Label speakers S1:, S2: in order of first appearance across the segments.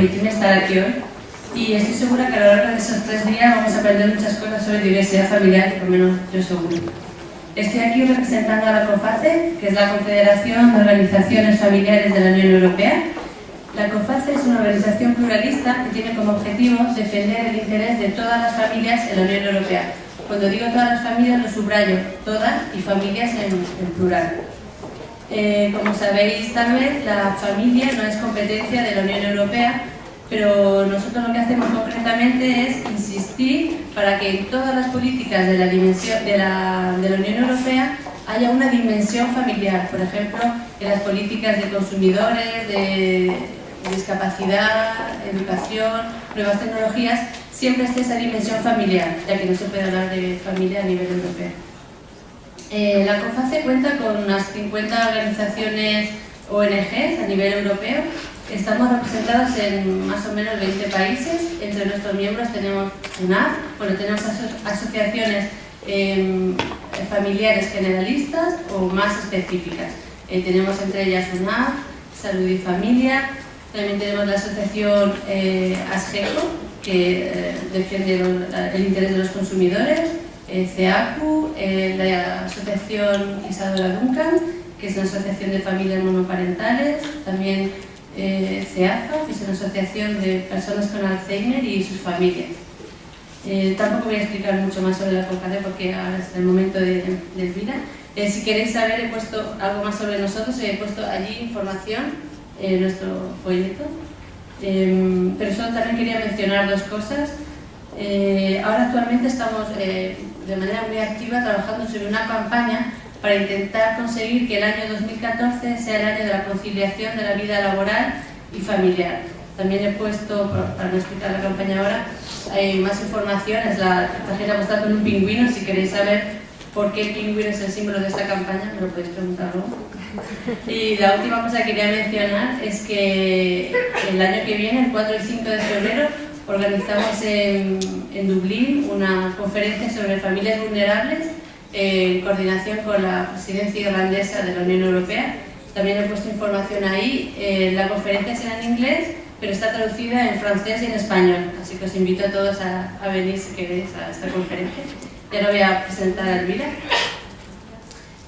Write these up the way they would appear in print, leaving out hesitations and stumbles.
S1: permitirme estar aquí hoy. Y estoy segura que a lo largo de esos 3 días vamos a aprender muchas cosas sobre diversidad familiar, por lo menos yo seguro. Estoy aquí representando a la COFACE, que es la Confederación de Organizaciones Familiares de la Unión Europea. La COFACE es una organización pluralista que tiene como objetivo defender el interés de todas las familias en la Unión Europea. Cuando digo todas las familias lo subrayo, todas y familias en plural. Como sabéis tal vez, la familia no es competencia de la Unión Europea, pero nosotros lo que hacemos concretamente es insistir para que en todas las políticas de la Unión Europea haya una dimensión familiar. Por ejemplo, en las políticas de consumidores, de discapacidad, educación, nuevas tecnologías, siempre esté esa dimensión familiar, ya que no se puede hablar de familia a nivel europeo. La COFACE cuenta con unas 50 organizaciones ONGs a nivel europeo. Estamos representados en más o menos 20 países. Entre nuestros miembros tenemos UNAF, tenemos asociaciones familiares generalistas o más específicas. Tenemos entre ellas UNAF, Salud y Familia. También tenemos la asociación ASGECO, que defiende el interés de los consumidores. CEACU, la asociación Isadora Duncan, que es una asociación de familias monoparentales. También CEAFA, que es una asociación de personas con Alzheimer y sus familias. Tampoco voy a explicar mucho más sobre la COFACE porque ahora es el momento de Elvira. Si queréis saber, he puesto algo más sobre nosotros, he puesto allí información en nuestro folleto. Pero solo también quería mencionar 2 cosas. Ahora actualmente estamos de manera muy activa trabajando sobre una campaña para intentar conseguir que el año 2014 sea el año de la conciliación de la vida laboral y familiar. También he puesto, para no explicar la campaña ahora, hay más información, es la tarjeta postal con un pingüino. Si queréis saber por qué el pingüino es el símbolo de esta campaña, me lo podéis preguntar luego. Y la última cosa que quería mencionar es que el año que viene, el 4 y 5 de febrero, organizamos en Dublín una conferencia sobre familias vulnerables en coordinación con la presidencia irlandesa de la Unión Europea. También he puesto información ahí. La conferencia será en inglés, pero está traducida en francés y en español, así que os invito a todos a venir si queréis a esta conferencia. Ya lo voy a presentar a Elvira.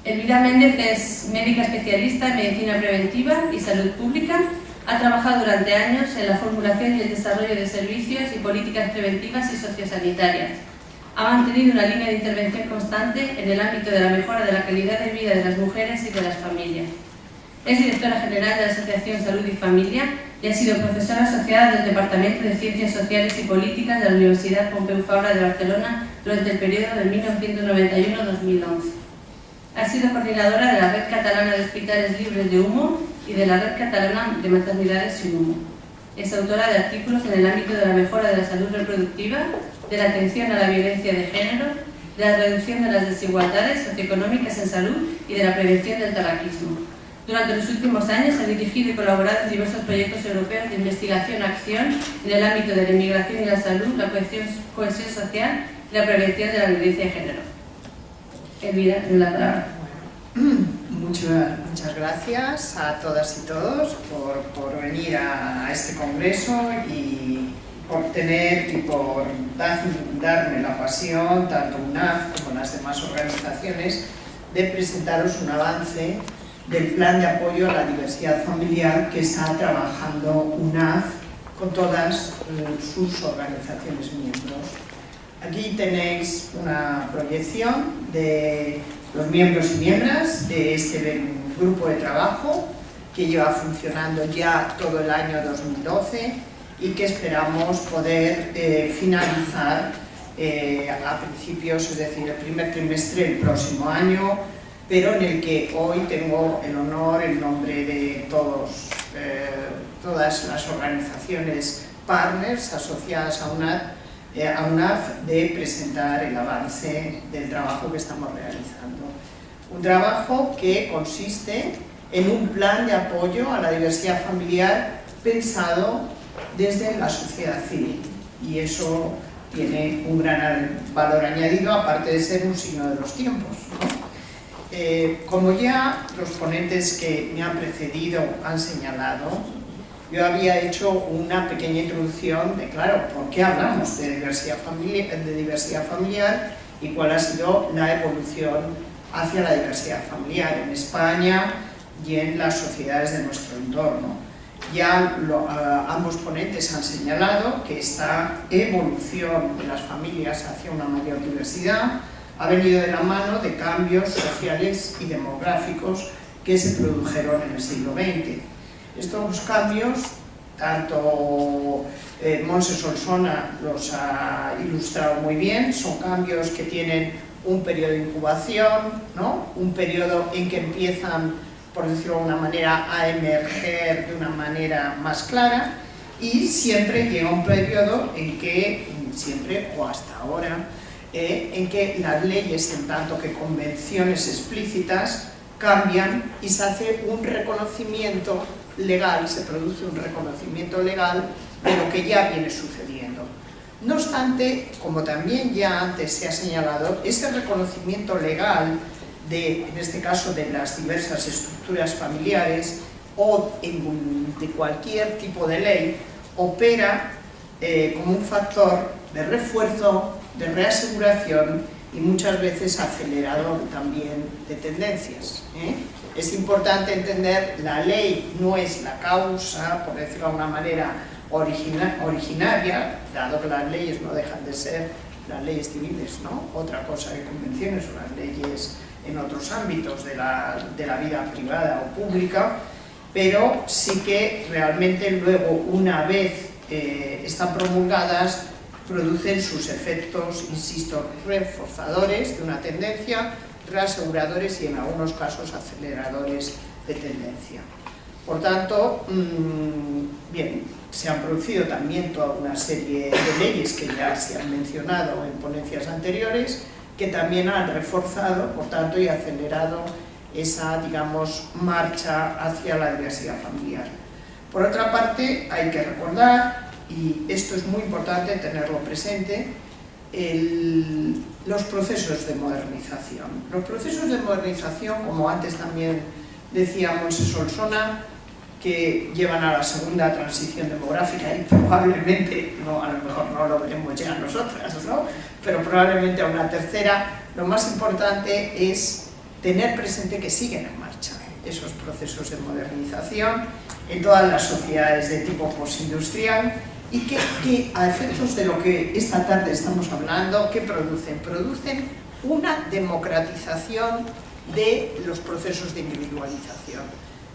S1: Elvira Méndez es médica especialista en medicina preventiva y salud pública. Ha trabajado durante años en la formulación y el desarrollo de servicios y políticas preventivas y sociosanitarias. Ha mantenido una línea de intervención constante en el ámbito de la mejora de la calidad de vida de las mujeres y de las familias. Es directora general de la Asociación Salud y Familia y ha sido profesora asociada del Departamento de Ciencias Sociales y Políticas de la Universidad Pompeu Fabra de Barcelona durante el periodo de 1991 a 2011. Ha sido coordinadora de la Red Catalana de Hospitales Libres de Humo y de la Red Catalana de Maternidades Sin Humo. Es autora de artículos en el ámbito de la mejora de la salud reproductiva, de la atención a la violencia de género, de la reducción de las desigualdades socioeconómicas en salud y de la prevención del tabaquismo. Durante los últimos años ha dirigido y colaborado en diversos proyectos europeos de investigación-acción en el ámbito de la inmigración y la salud, la cohesión social y la prevención de la violencia de género. Elvira, en la palabra.
S2: Muchas gracias a todas y todos por venir a este congreso y por tener y por darme la pasión, tanto UNAF como las demás organizaciones, de presentaros un avance del plan de apoyo a la diversidad familiar que está trabajando UNAF con todas sus organizaciones miembros. Aquí tenéis una proyección de los miembros y miembros de este grupo de trabajo que lleva funcionando ya todo el año 2012 y que esperamos poder finalizar a principios, es decir, el primer trimestre del próximo año, pero en el que hoy tengo el honor, en nombre de todas las organizaciones partners asociadas a UNAF, de presentar el avance del trabajo que estamos realizando. Un trabajo que consiste en un plan de apoyo a la diversidad familiar pensado desde la sociedad civil, y eso tiene un gran valor añadido, aparte de ser un signo de los tiempos, ¿no? Como ya los ponentes que me han precedido han señalado, yo había hecho una pequeña introducción de, claro, por qué hablamos de diversidad familiar y cuál ha sido la evolución hacia la diversidad familiar en España y en las sociedades de nuestro entorno. Ya ambos ponentes han señalado que esta evolución de las familias hacia una mayor diversidad ha venido de la mano de cambios sociales y demográficos que se produjeron en el siglo XX. Estos cambios, tanto Montse Solsona los ha ilustrado muy bien, son cambios que tienen un periodo de incubación, ¿no? Un periodo en que empiezan, por decirlo de alguna manera, a emerger de una manera más clara, y siempre llega un periodo en que, siempre o hasta ahora, en que las leyes, en tanto que convenciones explícitas, cambian y se hace un reconocimiento legal, se produce un reconocimiento legal de lo que ya viene sucediendo. No obstante, como también ya antes se ha señalado, ese reconocimiento legal en este caso de las diversas estructuras familiares o de cualquier tipo de ley, opera como un factor de refuerzo, de reaseguración y muchas veces acelerador también de tendencias. Es importante entender, la ley no es la causa, por decirlo de alguna manera, originaria, dado que las leyes no dejan de ser las leyes civiles, ¿no? Otra cosa que convenciones o las leyes en otros ámbitos de la vida privada o pública, pero sí que realmente luego, una vez están promulgadas, producen sus efectos, insisto, reforzadores de una tendencia, reaseguradores y en algunos casos aceleradores de tendencia. Por tanto, bien, se han producido también toda una serie de leyes que ya se han mencionado en ponencias anteriores, que también han reforzado, por tanto, y acelerado esa, digamos, marcha hacia la diversidad familiar. Por otra parte, hay que recordar, y esto es muy importante tenerlo presente, los procesos de modernización. Los procesos de modernización, como antes también decía Montse Solsona, que llevan a la segunda transición demográfica y probablemente, a lo mejor no lo veremos ya nosotras, ¿no? Pero probablemente a una tercera. Lo más importante es tener presente que siguen en marcha esos procesos de modernización en todas las sociedades de tipo postindustrial y que a efectos de lo que esta tarde estamos hablando, ¿qué producen? Producen una democratización de los procesos de individualización.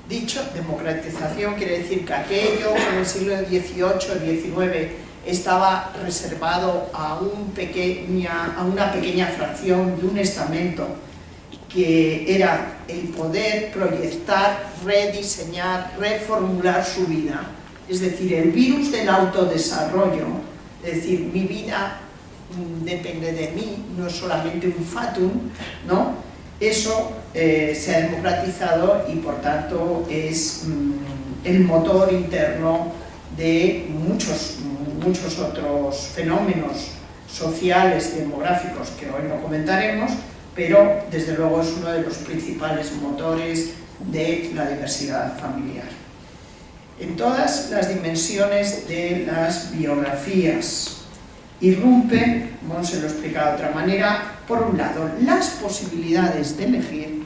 S2: Dicho democratización quiere decir que aquello en el siglo XVIII, XIX estaba reservado a una pequeña fracción de un estamento, que era el poder proyectar, rediseñar, reformular su vida. Es decir, el virus del autodesarrollo, es decir, mi vida depende de mí, no es solamente un fatum, ¿no? Eso se ha democratizado y por tanto es el motor interno de muchos otros fenómenos sociales y demográficos que hoy no comentaremos, pero desde luego es uno de los principales motores de la diversidad familiar. En todas las dimensiones de las biografías irrumpen, Montse lo explica de otra manera, por un lado, las posibilidades de elegir,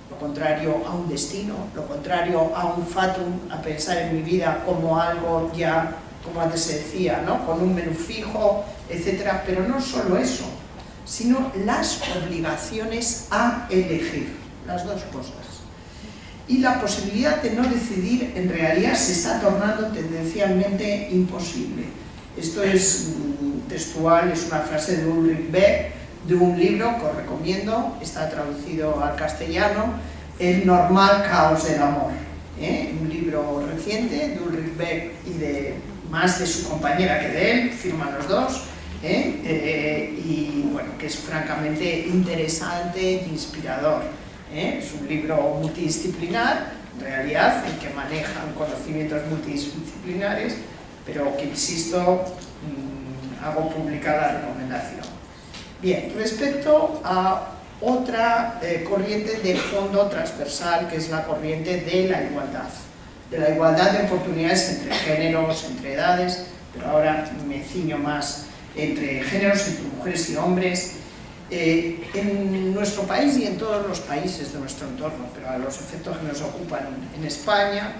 S2: lo contrario a un destino, lo contrario a un fatum, a pensar en mi vida como algo ya, como antes se decía, ¿no? Con un menú fijo, etc. Pero no solo eso, sino las obligaciones a elegir, las dos cosas. Y la posibilidad de no decidir en realidad se está tornando tendencialmente imposible. Esto es textual, es una frase de Ulrich Beck, de un libro que os recomiendo, está traducido al castellano, El normal caos del amor. Un libro reciente de Ulrich Beck y más de su compañera que de él, firman los dos, y bueno, que es francamente interesante e inspirador. Es un libro multidisciplinar, en realidad, en que manejan conocimientos multidisciplinares, pero que, insisto, hago pública la recomendación. Bien, respecto a otra corriente de fondo transversal, que es la corriente de la igualdad. de la igualdad de oportunidades entre géneros, entre edades, pero ahora me ciño más entre géneros, entre mujeres y hombres. En nuestro país y en todos los países de nuestro entorno, pero a los efectos que nos ocupan en España,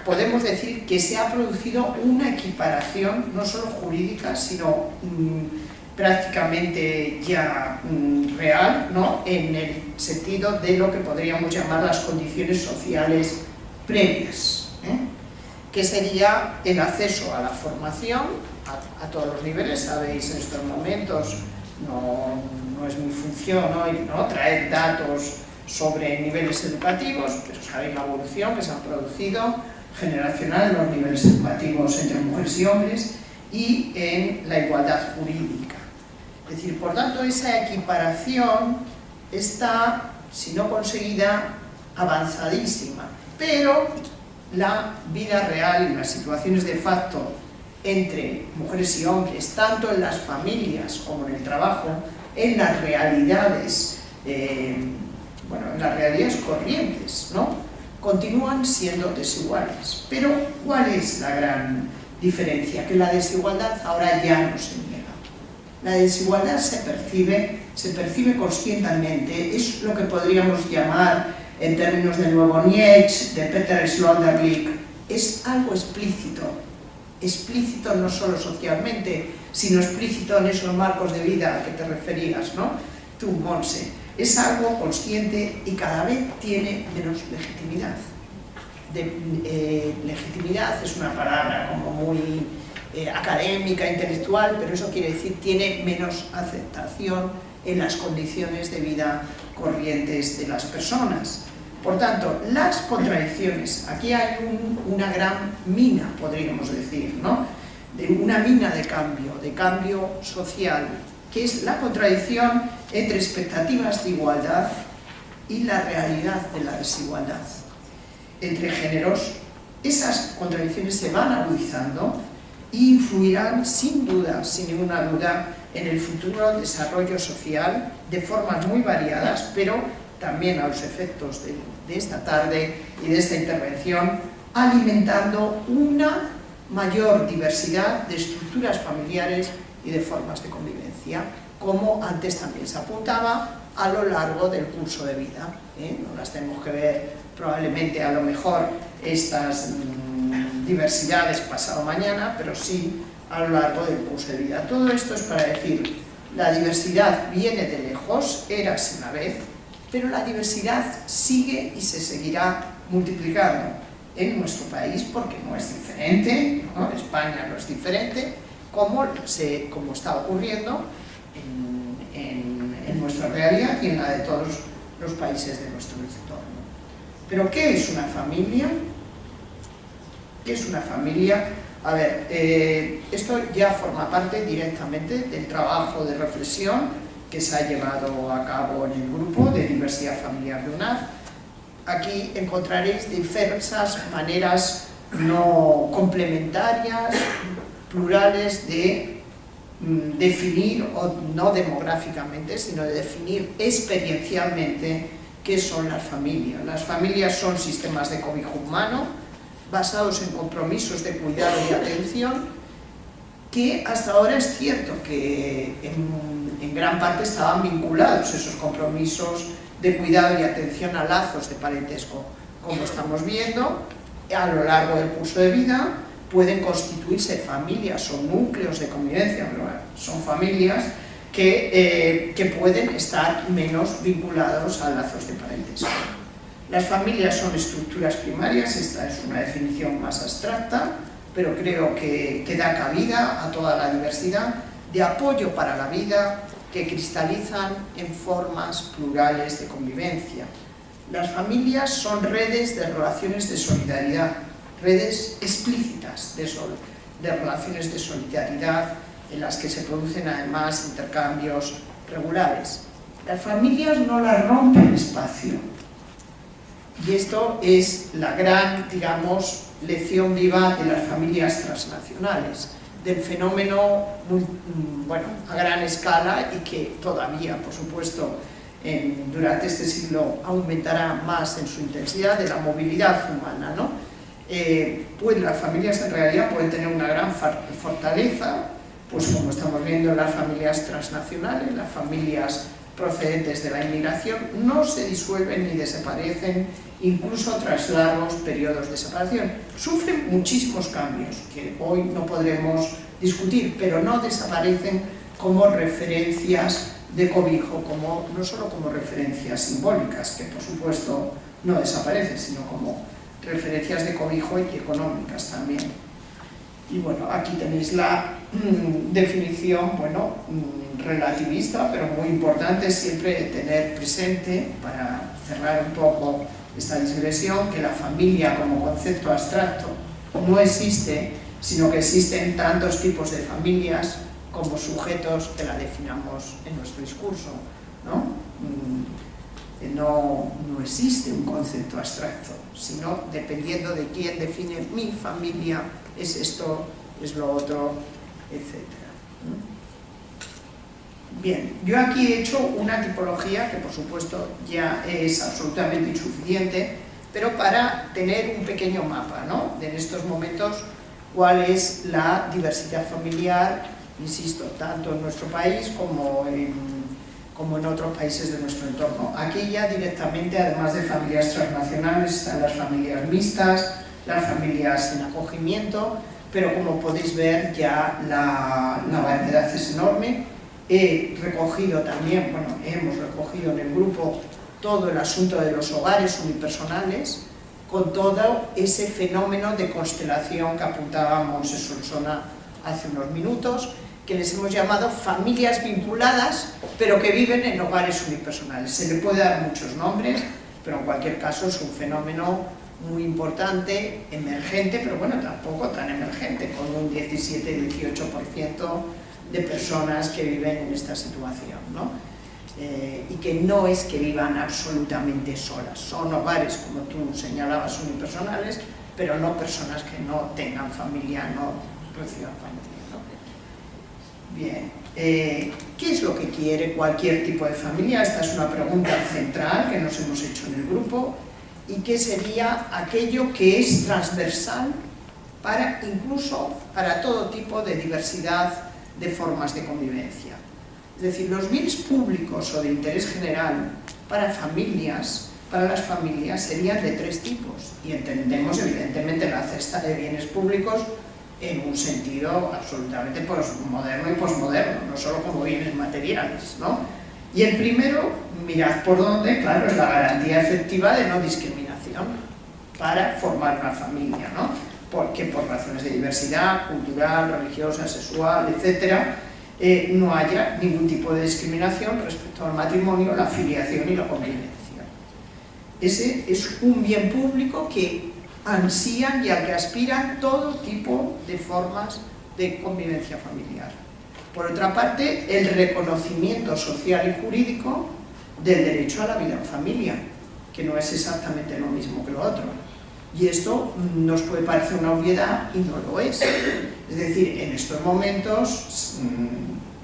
S2: podemos decir que se ha producido una equiparación, no solo jurídica, sino prácticamente ya real, ¿no?, en el sentido de lo que podríamos llamar las condiciones sociales previas, que sería el acceso a la formación a todos los niveles. Sabéis, en estos momentos no es mi función hoy, ¿no?, traer datos sobre niveles educativos, pero sabéis la evolución que se ha producido generacional en los niveles educativos entre mujeres y hombres y en la igualdad jurídica. Es decir, por tanto, esa equiparación está, si no conseguida, avanzadísima, pero la vida real y las situaciones de facto entre mujeres y hombres, tanto en las familias como en el trabajo, en las realidades, en las realidades corrientes, ¿no?, continúan siendo desiguales. Pero, ¿cuál es la gran diferencia? Que la desigualdad ahora ya no se niega. La desigualdad se percibe conscientemente, es lo que podríamos llamar, en términos del nuevo Nietzsche, de Peter Sloterdijk, es algo explícito no solo socialmente, sino explícito en esos marcos de vida a que te referías, ¿no?, tú, Monse. Es algo consciente y cada vez tiene menos legitimidad. Legitimidad es una palabra como muy académica, intelectual, pero eso quiere decir tiene menos aceptación en las condiciones de vida corrientes de las personas. Por tanto, las contradicciones, aquí hay una gran mina, podríamos decir, ¿no?, una mina de cambio social, que es la contradicción entre expectativas de igualdad y la realidad de la desigualdad. Entre géneros, esas contradicciones se van agudizando e influirán sin duda, sin ninguna duda, en el futuro desarrollo social de formas muy variadas, pero también a los efectos de esta tarde y de esta intervención, alimentando una mayor diversidad de estructuras familiares y de formas de convivencia, como antes también se apuntaba, a lo largo del curso de vida. No las tenemos que ver probablemente a lo mejor estas diversidades pasado mañana, pero sí a lo largo del curso de vida. Todo esto es para decir, la diversidad viene de lejos, érase una vez, pero la diversidad sigue y se seguirá multiplicando en nuestro país porque no es diferente, ¿no? España no es diferente, como está ocurriendo en nuestra realidad y en la de todos los países de nuestro entorno. Pero, ¿qué es una familia? ¿Qué es una familia? A ver, esto ya forma parte directamente del trabajo de reflexión que se ha llevado a cabo en el grupo de diversidad familiar de UNAF. Aquí encontraréis diversas maneras no complementarias, plurales de definir, o no demográficamente, sino de definir experiencialmente qué son las familias. Las familias son sistemas de cobijo humano basados en compromisos de cuidado y atención que hasta ahora es cierto que en gran parte estaban vinculados esos compromisos de cuidado y atención a lazos de parentesco. Como estamos viendo, a lo largo del curso de vida pueden constituirse familias o núcleos de convivencia, son familias que pueden estar menos vinculados a lazos de parentesco. Las familias son estructuras primarias, esta es una definición más abstracta, pero creo que da cabida a toda la diversidad de apoyo para la vida que cristalizan en formas plurales de convivencia. Las familias son redes de relaciones de solidaridad, redes explícitas de relaciones de solidaridad en las que se producen además intercambios regulares. Las familias no las rompen espacio, y esto es la gran, digamos, lección viva de las familias transnacionales, del fenómeno, a gran escala y que todavía, por supuesto, durante este siglo aumentará más en su intensidad, de la movilidad humana, ¿no? pues las familias en realidad pueden tener una gran fortaleza, pues como estamos viendo en las familias transnacionales, las familias procedentes de la inmigración, no se disuelven ni desaparecen, incluso tras largos periodos de separación. Sufren muchísimos cambios que hoy no podremos discutir, pero no desaparecen como referencias de cobijo, no solo como referencias simbólicas, que por supuesto no desaparecen, sino como referencias de cobijo y económicas también. Y bueno, aquí tenéis la definición, bueno, relativista, pero muy importante siempre tener presente, para cerrar un poco esta digresión, que la familia como concepto abstracto no existe, sino que existen tantos tipos de familias como sujetos que la definamos en nuestro discurso, ¿no? No existe un concepto abstracto, sino dependiendo de quién define mi familia, es esto, es lo otro, etc. Bien, yo aquí he hecho una tipología que por supuesto ya es absolutamente insuficiente, pero para tener un pequeño mapa, ¿no?, de en estos momentos cuál es la diversidad familiar, insisto, tanto en nuestro país como en otros países de nuestro entorno. Aquí ya directamente, además de familias transnacionales, están las familias mixtas, las familias en acogimiento, pero como podéis ver ya la variedad es enorme. He recogido también, bueno, hemos recogido en el grupo todo el asunto de los hogares unipersonales, con todo ese fenómeno de constelación que apuntábamos Solsona hace unos minutos, que les hemos llamado familias vinculadas, pero que viven en hogares unipersonales. Se le puede dar muchos nombres, pero en cualquier caso es un fenómeno muy importante, emergente, pero bueno, tampoco tan emergente, con un 17-18% de personas que viven en esta situación, ¿no? Y que no es que vivan absolutamente solas, son hogares, como tú señalabas, unipersonales, pero no personas que no tengan familia, no reciban familia, ¿no? Bien, ¿qué es lo que quiere cualquier tipo de familia? Esta es una pregunta central que nos hemos hecho en el grupo. ¿Y qué sería aquello que es transversal incluso para todo tipo de diversidad de formas de convivencia? Es decir, los bienes públicos o de interés general para las familias serían de tres tipos, y entendemos evidentemente la cesta de bienes públicos en un sentido absolutamente moderno y posmoderno, no solo como bienes materiales, ¿no? Y el primero, mirad por dónde, claro, es la garantía efectiva de no discriminación para formar una familia, ¿no? Porque por razones de diversidad cultural, religiosa, sexual, etcétera, no haya ningún tipo de discriminación respecto al matrimonio, la filiación y la convivencia. Ese es un bien público que ansían y al que aspiran todo tipo de formas de convivencia familiar. Por otra parte, el reconocimiento social y jurídico del derecho a la vida en familia, que no es exactamente lo mismo que lo otro. Y esto nos puede parecer una obviedad y no lo es. Es decir, en estos momentos,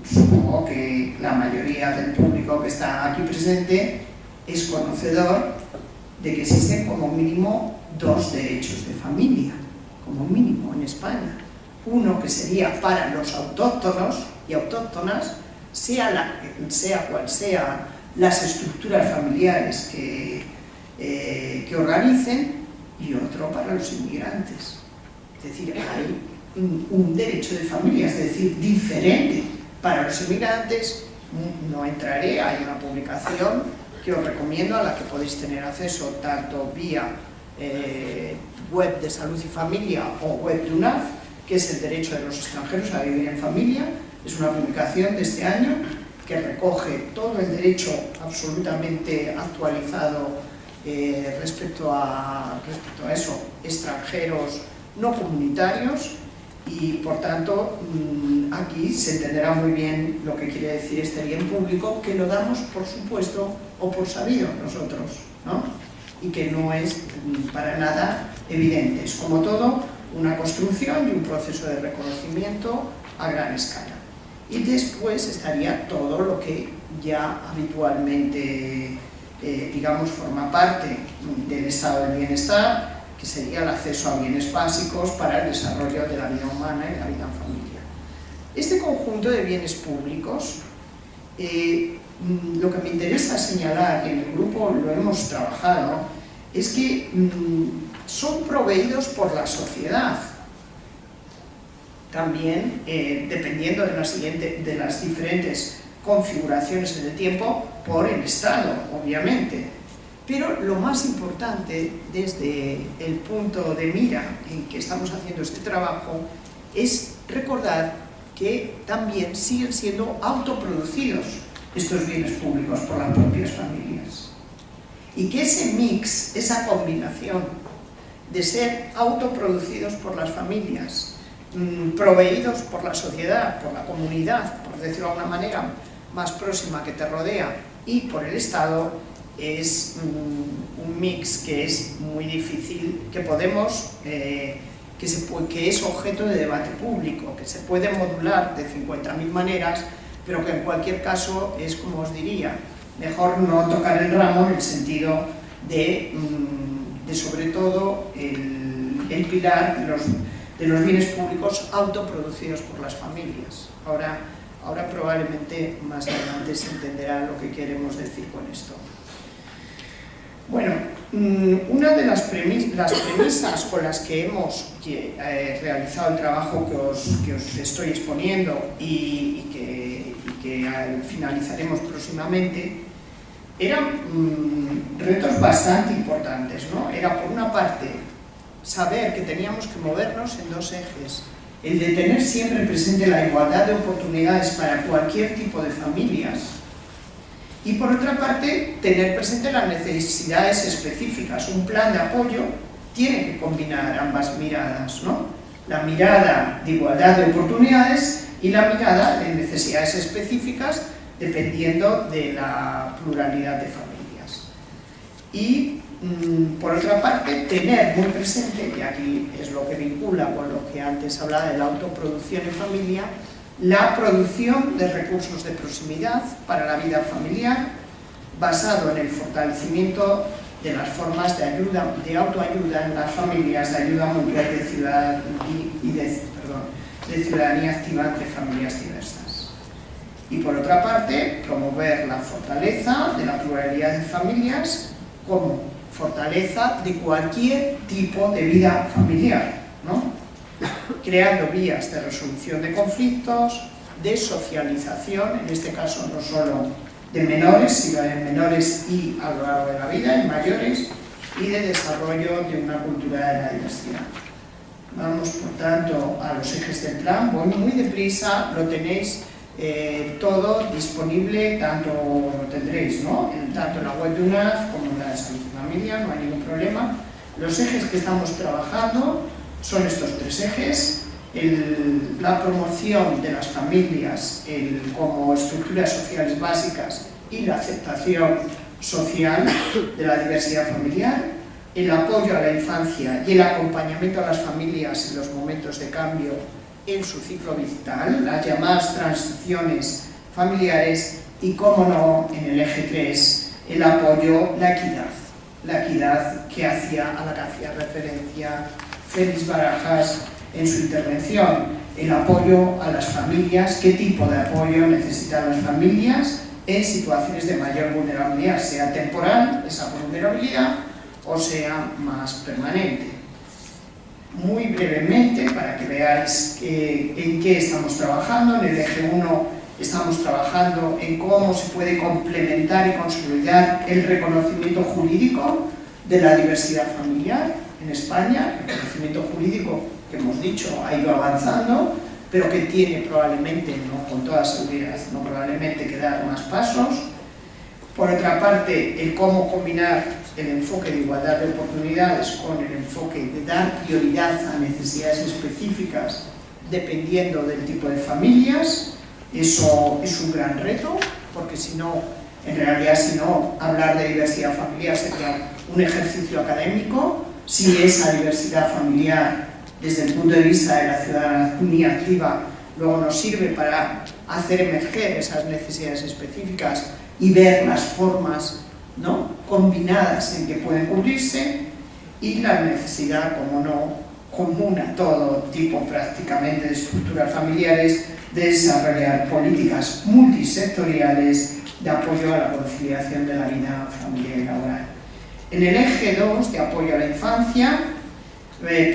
S2: supongo que la mayoría del público que está aquí presente es conocedor de que existen como mínimo dos derechos de familia, como mínimo en España. Uno que sería para los autóctonos y autóctonas, sea cual sea las estructuras familiares que organicen, y otro para los inmigrantes. Es decir, hay un derecho de familia, es decir, diferente para los inmigrantes. No entraré, hay una publicación que os recomiendo, a la que podéis tener acceso tanto vía web de Salud y Familia o web de UNAF, que es el derecho de los extranjeros a vivir en familia. Es una publicación de este año que recoge todo el derecho absolutamente actualizado respecto a eso, extranjeros no comunitarios, y por tanto aquí se entenderá muy bien lo que quiere decir este bien público, que lo damos por supuesto o por sabido nosotros, ¿no? Y que no es para nada evidente. Es como todo una construcción y un proceso de reconocimiento a gran escala. Y después estaría todo lo que ya habitualmente digamos, forma parte del estado del bienestar, que sería el acceso a bienes básicos para el desarrollo de la vida humana y la vida en familia. Este conjunto de bienes públicos, lo que me interesa señalar, y en el grupo lo hemos trabajado, es que son proveídos por la sociedad. También, dependiendo de las diferentes configuraciones en el tiempo, por el Estado, obviamente. Pero lo más importante, desde el punto de mira en que estamos haciendo este trabajo, es recordar que también siguen siendo autoproducidos estos bienes públicos por las propias familias. Y que ese mix, esa combinación de ser autoproducidos por las familias, proveídos por la sociedad, por la comunidad, por decirlo de alguna manera, más próxima que te rodea, y por el Estado, es un mix que es muy difícil, que podemos, que es objeto de debate público, que se puede modular de 50.000 maneras, pero que en cualquier caso es, como os diría, mejor no tocar el ramo en el sentido de sobre todo el pilar de los bienes públicos autoproducidos por las familias. Ahora probablemente más adelante se entenderá lo que queremos decir con esto. Bueno, una de las premisas con las que hemos realizado el trabajo que os estoy exponiendo y que finalizaremos próximamente, eran retos bastante importantes, ¿no? Era, por una parte, saber que teníamos que movernos en dos ejes: el de tener siempre presente la igualdad de oportunidades para cualquier tipo de familias, y por otra parte, tener presente las necesidades específicas. Un plan de apoyo tiene que combinar ambas miradas, ¿no? La mirada de igualdad de oportunidades y la mirada de necesidades específicas, dependiendo de la pluralidad de familias. Y, por otra parte, tener muy presente, y aquí es lo que vincula con lo que antes hablaba de la autoproducción en familia, la producción de recursos de proximidad para la vida familiar, basado en el fortalecimiento de las formas de autoayuda en las familias, de ayuda mutua y de ciudadanía activa entre familias diversas. Y por otra parte, promover la fortaleza de la pluralidad de familias como fortaleza de cualquier tipo de vida familiar, ¿no? Creando vías de resolución de conflictos, de socialización, en este caso no solo de menores, sino de menores y a lo largo de la vida, y mayores, y de desarrollo de una cultura de la diversidad. Vamos, por tanto, a los ejes del plan. Voy muy deprisa, lo tenéis todo disponible, lo tendréis, ¿no? Tanto en la web de UNAF como en la de Salud y Familia, no hay ningún problema. Los ejes que estamos trabajando son estos tres ejes: la promoción de las familias como estructuras sociales básicas y la aceptación social de la diversidad familiar, el apoyo a la infancia y el acompañamiento a las familias en los momentos de cambio en su ciclo vital, las llamadas transiciones familiares, y, cómo no, en el eje 3, el apoyo, la equidad a la que hacía referencia Félix Barajas en su intervención, el apoyo a las familias, qué tipo de apoyo necesitan las familias en situaciones de mayor vulnerabilidad, sea temporal esa vulnerabilidad o sea más permanente. Muy brevemente, para que veáis en qué estamos trabajando, en el eje 1 estamos trabajando en cómo se puede complementar y consolidar el reconocimiento jurídico de la diversidad familiar en España, el reconocimiento jurídico que hemos dicho ha ido avanzando, pero que tiene probablemente, no con toda seguridad, no probablemente que dar más pasos. Por otra parte, el cómo combinar el enfoque de igualdad de oportunidades con el enfoque de dar prioridad a necesidades específicas dependiendo del tipo de familias. Eso es un gran reto, porque si no, en realidad, si no, hablar de diversidad familiar sería un ejercicio académico. Si esa diversidad familiar, desde el punto de vista de la ciudadanía activa, luego nos sirve para hacer emerger esas necesidades específicas y ver las formas, ¿no?, combinadas en que pueden cubrirse. y la necesidad, como no, común a todo tipo prácticamente de estructuras familiares, de desarrollar políticas multisectoriales de apoyo a la conciliación de la vida familiar y laboral. En el eje 2 de apoyo a la infancia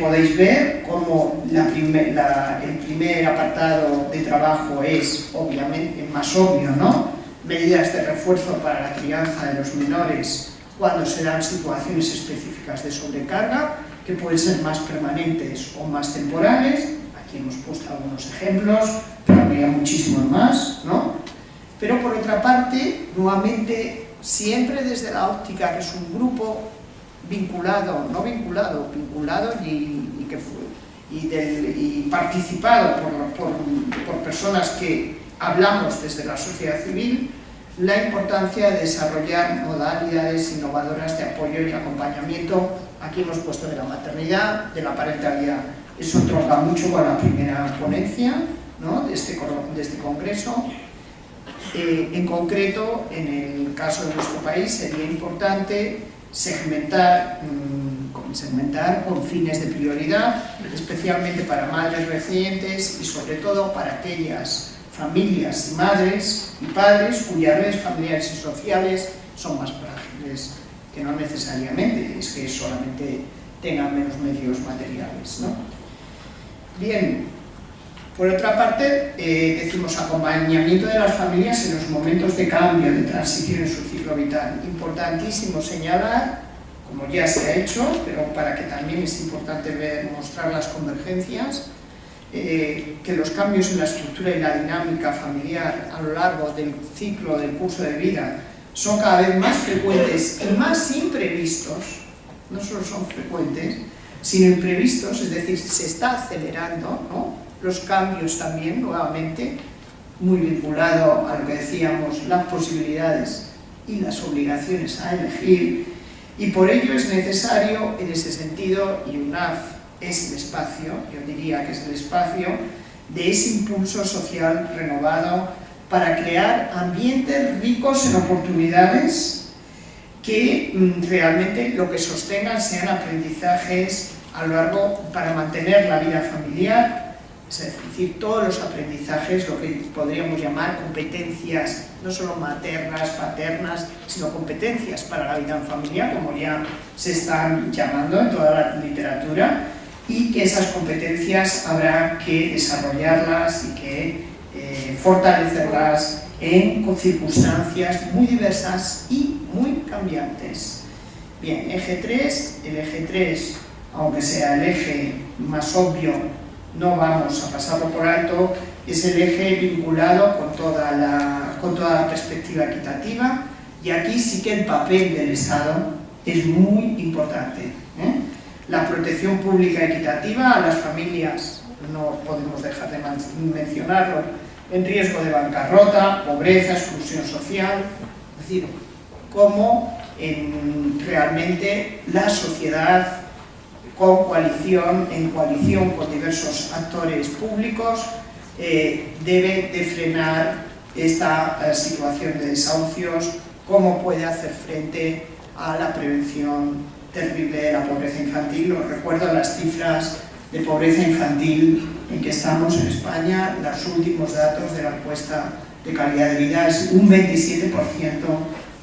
S2: podéis ver cómo el primer apartado de trabajo es obviamente más obvio, ¿no? Medidas de refuerzo para la crianza de los menores cuando se dan situaciones específicas de sobrecarga, que pueden ser más permanentes o más temporales. Aquí hemos puesto algunos ejemplos, pero habría muchísimos más, ¿no? Pero por otra parte, nuevamente, siempre desde la óptica que es un grupo vinculado, no vinculado, vinculado y participado por personas que hablamos desde la sociedad civil, la importancia de desarrollar modalidades innovadoras de apoyo y acompañamiento. Aquí hemos puesto de la maternidad, de la parentalidad. Eso tronca mucho con la primera ponencia, ¿no?, de este congreso. En concreto, en el caso de nuestro país, sería importante segmentar con fines de prioridad, especialmente para madres recientes y sobre todo para aquellas familias y madres y padres cuyas redes familiares y sociales son más frágiles, que no necesariamente es que solamente tengan menos medios materiales, ¿no? Bien, por otra parte, decimos acompañamiento de las familias en los momentos de cambio, de transición en su ciclo vital. Importantísimo señalar, como ya se ha hecho, pero para que también es importante mostrar las convergencias, que los cambios en la estructura y la dinámica familiar a lo largo del ciclo, del curso de vida, son cada vez más frecuentes y más imprevistos. No solo son frecuentes, sino imprevistos, es decir, se está acelerando, ¿no?, los cambios también, nuevamente, muy vinculado a lo que decíamos, las posibilidades y las obligaciones a elegir, y por ello es necesario, en ese sentido, y UNAF es el espacio, yo diría que es el espacio, de ese impulso social renovado para crear ambientes ricos en oportunidades que realmente lo que sostengan sean aprendizajes a lo largo para mantener la vida familiar. Es decir, todos los aprendizajes, lo que podríamos llamar competencias, no solo maternas, paternas, sino competencias para la vida familiar, como ya se están llamando en toda la literatura, y que esas competencias habrá que desarrollarlas y que fortalecerlas en circunstancias muy diversas y muy cambiantes. Bien, eje 3, el eje 3, aunque sea el eje más obvio, no vamos a pasarlo por alto, es el eje vinculado con toda la perspectiva equitativa, y aquí sí que el papel del Estado es muy importante, La protección pública equitativa a las familias, no podemos dejar de mencionarlo, en riesgo de bancarrota, pobreza, exclusión social, es decir, cómo realmente la sociedad en coalición con diversos actores públicos, debe de frenar esta situación de desahucios, cómo puede hacer frente a la prevención terrible de la pobreza infantil. Os recuerdo las cifras de pobreza infantil en que estamos en España, los últimos datos de la encuesta de calidad de vida, es un 27%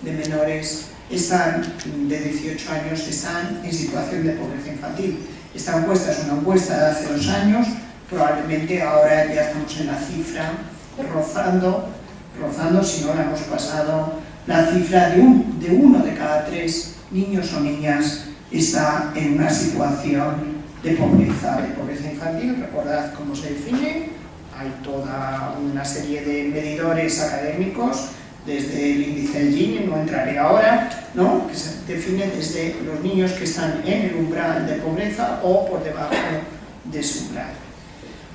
S2: de menores de 18 años están en situación de pobreza infantil. Esta encuesta es una encuesta de hace 2 años, probablemente ahora ya estamos en la cifra, rozando, si no la hemos pasado, la cifra de uno de cada 3 niños o niñas está en una situación de pobreza infantil. Recordad cómo se define, hay toda una serie de medidores académicos, desde el índice del Gini, no entraré ahora, ¿no?, que se define desde los niños que están en el umbral de pobreza o por debajo de su umbral.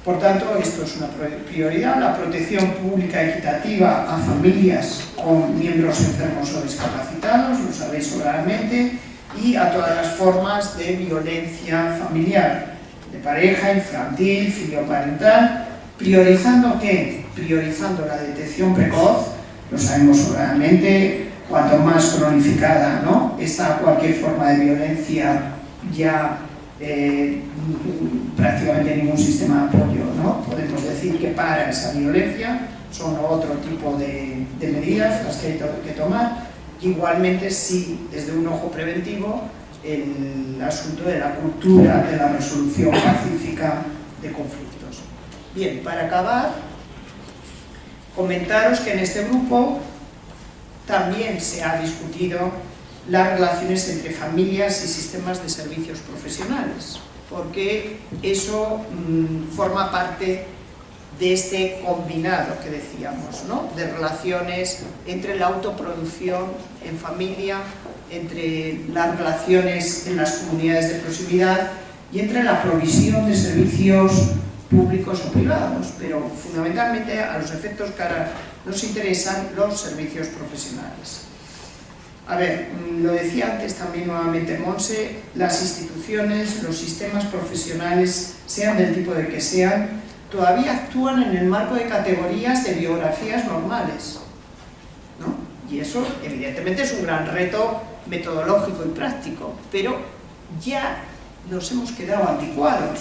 S2: Por tanto, esto es una prioridad, la protección pública equitativa a familias con miembros enfermos o discapacitados, lo sabéis sobradamente, y a todas las formas de violencia familiar, de pareja, infantil, filioparental, priorizando ¿qué? Priorizando la detección precoz. Lo sabemos sobradamente, cuanto más cronificada, ¿no?, está cualquier forma de violencia ya prácticamente ningún sistema de apoyo, ¿no? Podemos decir que para esa violencia son otro tipo de medidas las que hay que tomar. Igualmente, sí, desde un ojo preventivo, el asunto de la cultura de la resolución pacífica de conflictos. Bien, para acabar, comentaros que en este grupo también se ha discutido las relaciones entre familias y sistemas de servicios profesionales, porque eso forma parte de este combinado que decíamos, ¿no? De relaciones entre la autoproducción en familia, entre las relaciones en las comunidades de proximidad y entre la provisión de servicios públicos o privados, pero fundamentalmente a los efectos que ahora nos interesan, los servicios profesionales. A ver, lo decía antes también nuevamente Monse, las instituciones, los sistemas profesionales, sean del tipo de que sean, todavía actúan en el marco de categorías de biografías normales, ¿no? Y eso evidentemente es un gran reto metodológico y práctico, pero ya nos hemos quedado anticuados,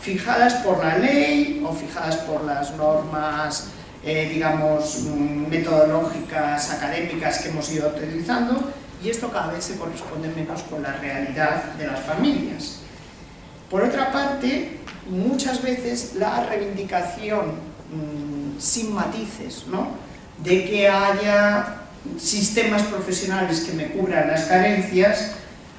S2: fijadas por la ley o fijadas por las normas digamos, metodológicas, académicas que hemos ido utilizando, y esto cada vez se corresponde menos con la realidad de las familias. Por otra parte, muchas veces la reivindicación sin matices, ¿no?, de que haya sistemas profesionales que me cubran las carencias,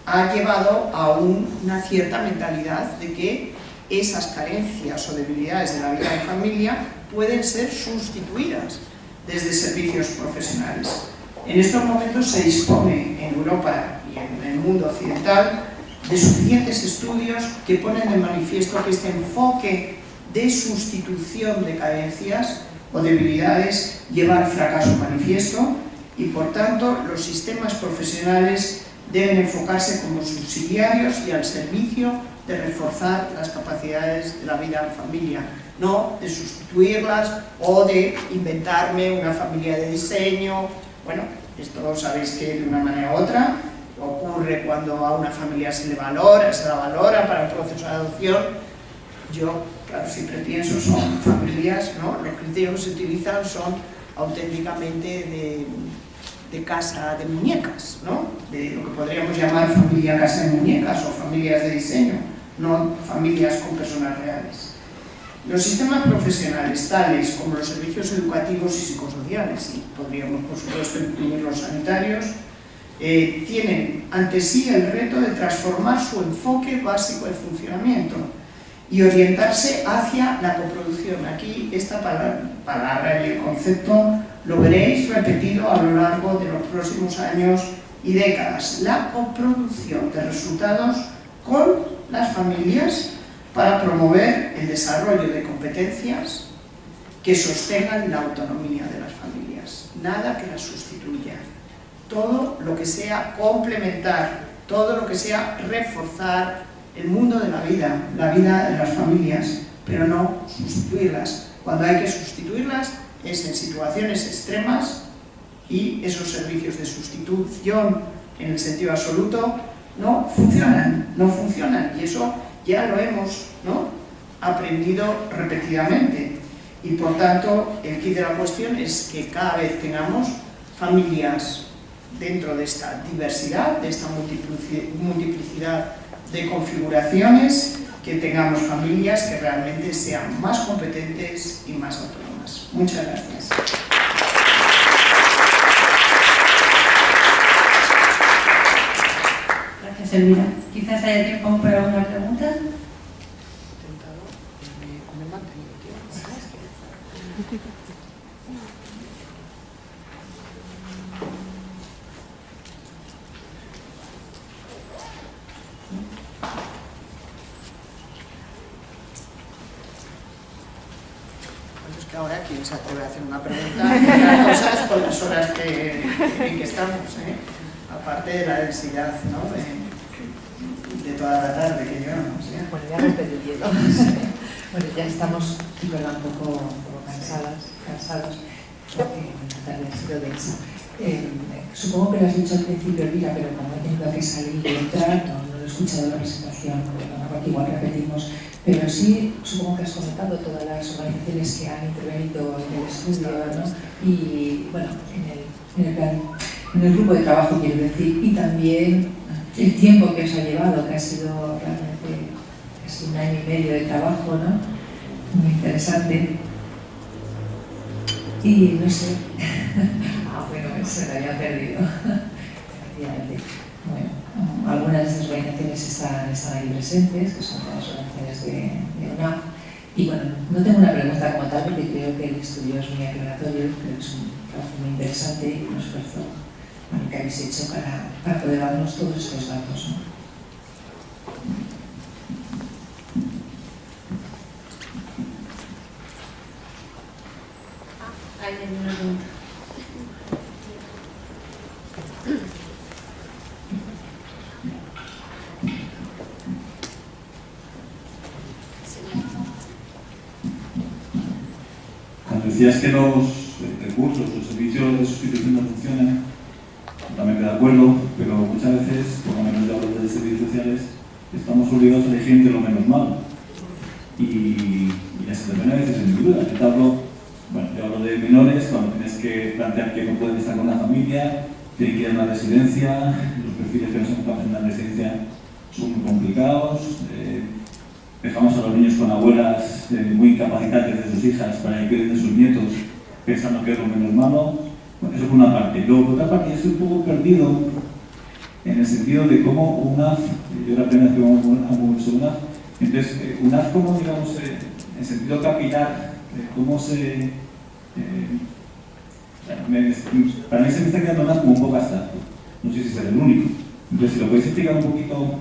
S2: ha llevado a una cierta mentalidad de que esas carencias o debilidades de la vida de familia pueden ser sustituidas desde servicios profesionales. En estos momentos se dispone en Europa y en el mundo occidental de suficientes estudios que ponen de manifiesto que este enfoque de sustitución de carencias o debilidades lleva al fracaso manifiesto y, por tanto, los sistemas profesionales deben enfocarse como subsidiarios y al servicio de reforzar las capacidades de la vida en familia, no de sustituirlas o de inventarme una familia de diseño. Bueno, esto sabéis que de una manera u otra ocurre cuando a una familia se la valora para el proceso de adopción. Yo, claro, siempre pienso, son familias, ¿no? Los criterios que se utilizan son auténticamente de casa de muñecas, ¿no? De lo que podríamos llamar familia casa de muñecas o familias de diseño, no familias con personas reales. Los sistemas profesionales, tales como los servicios educativos y psicosociales, y podríamos por supuesto incluir los sanitarios, tienen ante sí el reto de transformar su enfoque básico de funcionamiento y orientarse hacia la coproducción. Aquí esta palabra y el concepto lo veréis repetido a lo largo de los próximos años y décadas. La coproducción de resultados con las familias para promover el desarrollo de competencias que sostengan la autonomía de las familias. Nada que las sustituya. Todo lo que sea complementar, todo lo que sea reforzar el mundo de la vida de las familias, pero no sustituirlas. Cuando hay que sustituirlas es en situaciones extremas y esos servicios de sustitución en el sentido absoluto no funcionan y eso ya lo hemos, ¿no?, aprendido repetidamente y por tanto el quid de la cuestión es que cada vez tengamos familias dentro de esta diversidad, de esta multiplicidad de configuraciones, que tengamos familias que realmente sean más competentes y más autónomas. Muchas gracias.
S1: Gracias, Elvira. Quizás haya tiempo para una pregunta.
S2: Es que ahora quién se atreve a hacer una pregunta de las cosas con las horas en que estamos, aparte de la densidad, ¿no?, de toda la tarde que llevamos.
S3: Bueno, ya rompe el hielo. Bueno, ya estamos, ¿verdad?, un poco cansados, porque esta tarde ha sido densa. Supongo que lo has dicho al principio, Elvira, pero como he tenido que salir y entrar, no lo he escuchado la presentación, porque igual repetimos, pero sí supongo que has comentado todas las organizaciones que han intervenido en el estudio, ¿no? Y bueno, en el grupo de trabajo quiero decir, y también el tiempo que os ha llevado, que ha sido realmente casi 1 año y medio de trabajo, ¿no? Muy interesante. Y no sé, bueno, se me había perdido. Efectivamente. Bueno, algunas de estas organizaciones están ahí presentes, que son las organizaciones de UNAF. Y bueno, no tengo una pregunta como tal, porque creo que el estudio es muy aclaratorio, creo que es un trabajo muy interesante y un esfuerzo que habéis hecho para poder darnos todos estos datos, ¿no?
S1: Hay una pregunta.
S4: Cuando decías que los recursos, los servicios de sustitución no funcionan, totalmente de acuerdo, pero muchas veces, por lo menos yo hablo de servicios sociales, estamos obligados a elegir entre lo menos malo. Y la situación a veces es muy dura. Yo hablo de menores, cuando tienes que plantear que no pueden estar con una familia, tienen que ir a una residencia, los perfiles que nos encontramos en la residencia son muy complicados, dejamos a los niños con abuelas muy incapacitantes de sus hijas para que cuiden de sus nietos, pensando que es lo menos malo. Bueno, eso por una parte. Luego, por otra parte, yo estoy un poco perdido en el sentido de cómo UNAF, yo la primera vez que vamos a UNAF, entonces, UNAF como, digamos, en sentido capilar, cómo se... para mí se me está quedando UNAF como un poco abstracto. No sé si será el único. Entonces, si lo podéis explicar un poquito,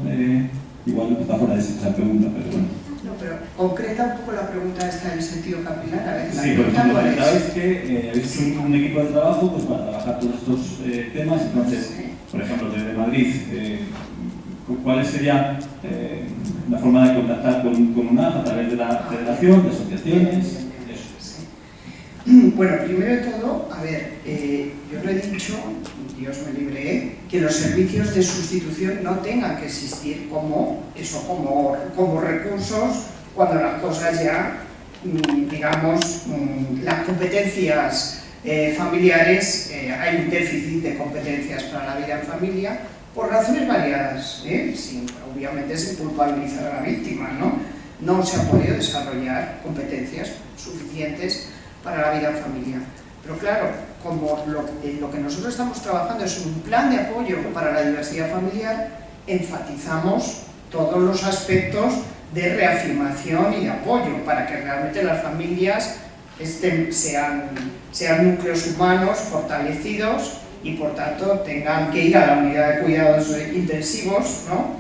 S4: igual está fuera de esa pregunta, pero bueno.
S2: No, pero concreta un poco la pregunta esta en sentido capilar. A ver,
S4: sí, por ejemplo, sabéis que habéis un equipo de trabajo pues, para trabajar todos estos temas. Entonces, por ejemplo, desde Madrid, ¿cuál sería la forma de contactar con UNAF a través de la federación, de asociaciones?
S2: Bueno, primero de todo, a ver, yo lo he dicho, Dios me libre, que los servicios de sustitución no tengan que existir como recursos cuando las cosas ya, digamos, las competencias familiares, hay un déficit de competencias para la vida en familia, por razones variadas, obviamente sin culpabilizar a la víctima, ¿no? No se han podido desarrollar competencias suficientes para la vida en familia. Pero claro, como lo que nosotros estamos trabajando es un plan de apoyo para la diversidad familiar, enfatizamos todos los aspectos de reafirmación y de apoyo para que realmente las familias sean núcleos humanos fortalecidos y por tanto tengan que ir a la unidad de cuidados intensivos, ¿no?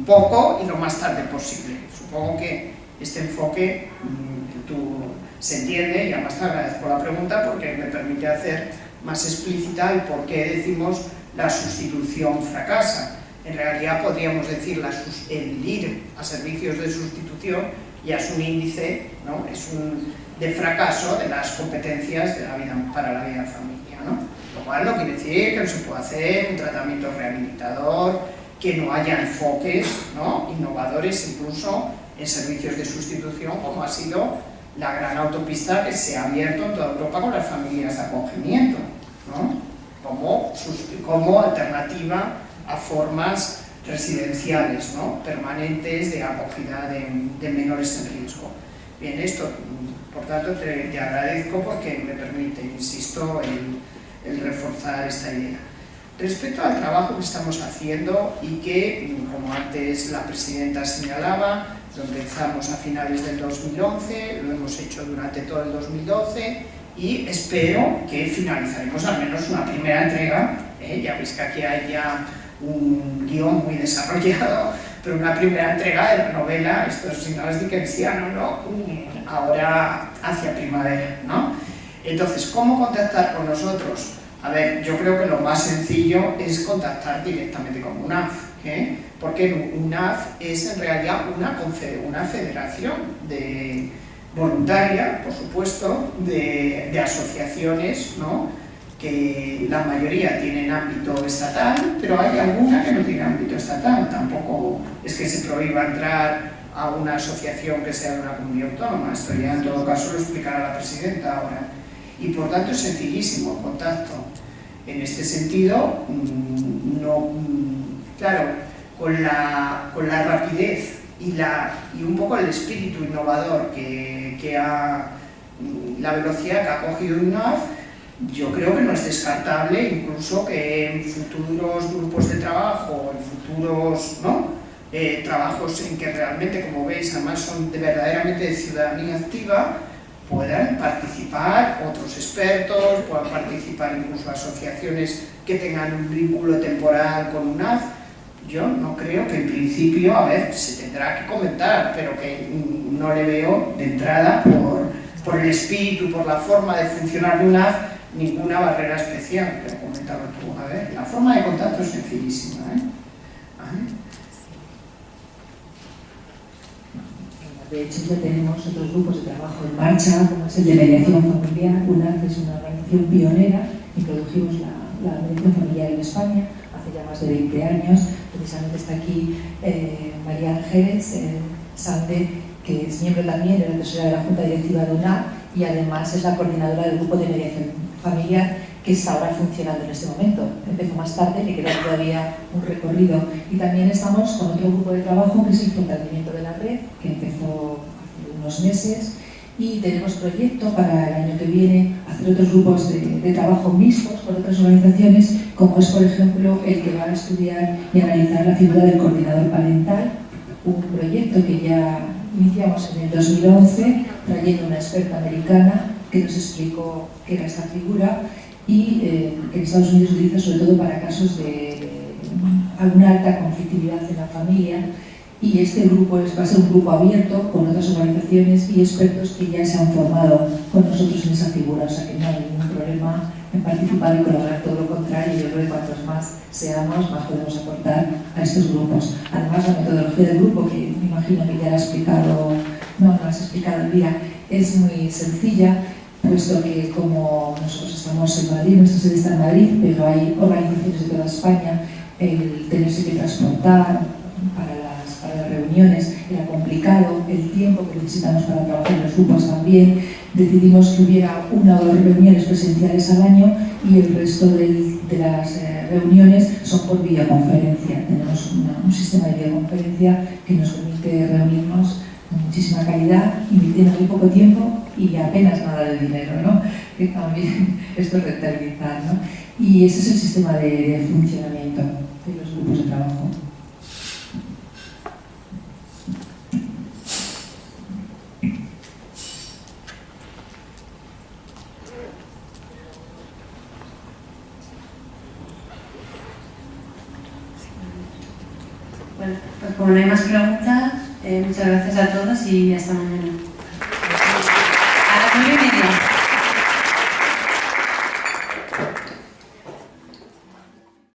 S2: Poco y lo más tarde posible. Supongo que este enfoque se entiende y además te agradezco la pregunta porque me permite hacer más explícita el por qué decimos la sustitución fracasa. En realidad podríamos decir el ir a servicios de sustitución ya es un índice, ¿no? De fracaso de las competencias de la vida, para la vida en familia, ¿no? Lo cual no quiere decir que no se pueda hacer un tratamiento rehabilitador, que no haya enfoques, ¿no? Innovadores incluso en servicios de sustitución, como ha sido la gran autopista que se ha abierto en toda Europa con las familias de acogimiento, ¿no? Como alternativa a formas residenciales, ¿no? Permanentes de acogida de menores en riesgo. Bien, esto, por tanto, te agradezco porque me permite, insisto, el reforzar esta idea. Respecto al trabajo que estamos haciendo y que, como antes la presidenta señalaba, lo empezamos a finales del 2011, lo hemos hecho durante todo el 2012 y espero que finalizaremos al menos una primera entrega. Ya veis que aquí hay ya un guión muy desarrollado, pero una primera entrega de la novela, esto es Signos Dickensiano, ¿no? Ahora hacia primavera, ¿no? Entonces, ¿cómo contactar con nosotros? A ver, yo creo que lo más sencillo es contactar directamente con UNAF, porque UNAF es en realidad una federación voluntaria, por supuesto, de asociaciones, ¿no? que la mayoría tienen ámbito estatal, pero hay alguna que no tiene ámbito estatal. Tampoco es que se prohíba entrar a una asociación que sea de una comunidad autónoma. Esto ya en todo caso lo explicará la presidenta ahora. Y por tanto es sencillísimo el contacto. En este sentido, claro, con la rapidez y un poco el espíritu innovador la velocidad que ha cogido UNAF, yo creo que no es descartable incluso que en futuros grupos de trabajo, en futuros trabajos en que realmente, como veis, además son verdaderamente de ciudadanía activa, puedan participar otros expertos, puedan participar incluso asociaciones que tengan un vínculo temporal con UNAF. Yo no creo que en principio, a ver, se tendrá que comentar, pero que no le veo de entrada por el espíritu, por la forma de funcionar de UNAF, ninguna barrera especial, pero comentaba tú. A ver, la forma de contacto es sencillísima,
S3: De hecho, ya tenemos otros grupos de trabajo en marcha, como es el de mediación familiar. UNAF es una organización pionera. Introdujimos la mediación familiar en España hace ya más de 20 años. Precisamente está aquí María Ángeles Sande, que es miembro también de la tesorera de la Junta Directiva de UNAF y además es la coordinadora del grupo de mediación familiar que está ahora funcionando en este momento. Empezó más tarde, le queda todavía un recorrido. Y también estamos con otro grupo de trabajo que es el Fortalecimiento de la Red, que empezó hace unos meses, y tenemos proyecto para el año que viene hacer otros grupos de trabajo mixtos con otras organizaciones, como es, por ejemplo, el que va a estudiar y analizar la figura del coordinador parental, un proyecto que ya iniciamos en el 2011, trayendo una experta americana que nos explicó qué era esta figura y que en Estados Unidos se utiliza sobre todo para casos de alguna alta conflictividad en la familia. Y este grupo va a ser un grupo abierto con otras organizaciones y expertos que ya se han formado con nosotros en esa figura, o sea que no hay ningún problema en participar y colaborar, todo lo contrario. Yo creo que cuantos más seamos, más podemos aportar a estos grupos. Además, la metodología del grupo, que me imagino que ya la has explicado, no has explicado, Elvira, es muy sencilla, puesto que como nosotros estamos en Madrid, nuestra sede está en Madrid, pero hay organizaciones de toda España, el tenerse que transportar para las reuniones era complicado, el tiempo que necesitamos para trabajar en los grupos también. Decidimos que hubiera 1 o 2 reuniones presenciales al año y el resto de las reuniones son por videoconferencia. Tenemos un sistema de videoconferencia que nos permite reunirnos con muchísima calidad, invirtiendo muy poco tiempo y apenas nada de dinero, ¿no? Que también esto es rentabilizar, ¿no? Y ese es el sistema de funcionamiento de los grupos de trabajo.
S1: Bueno, pues como no hay más preguntas, muchas gracias a todos y hasta mañana.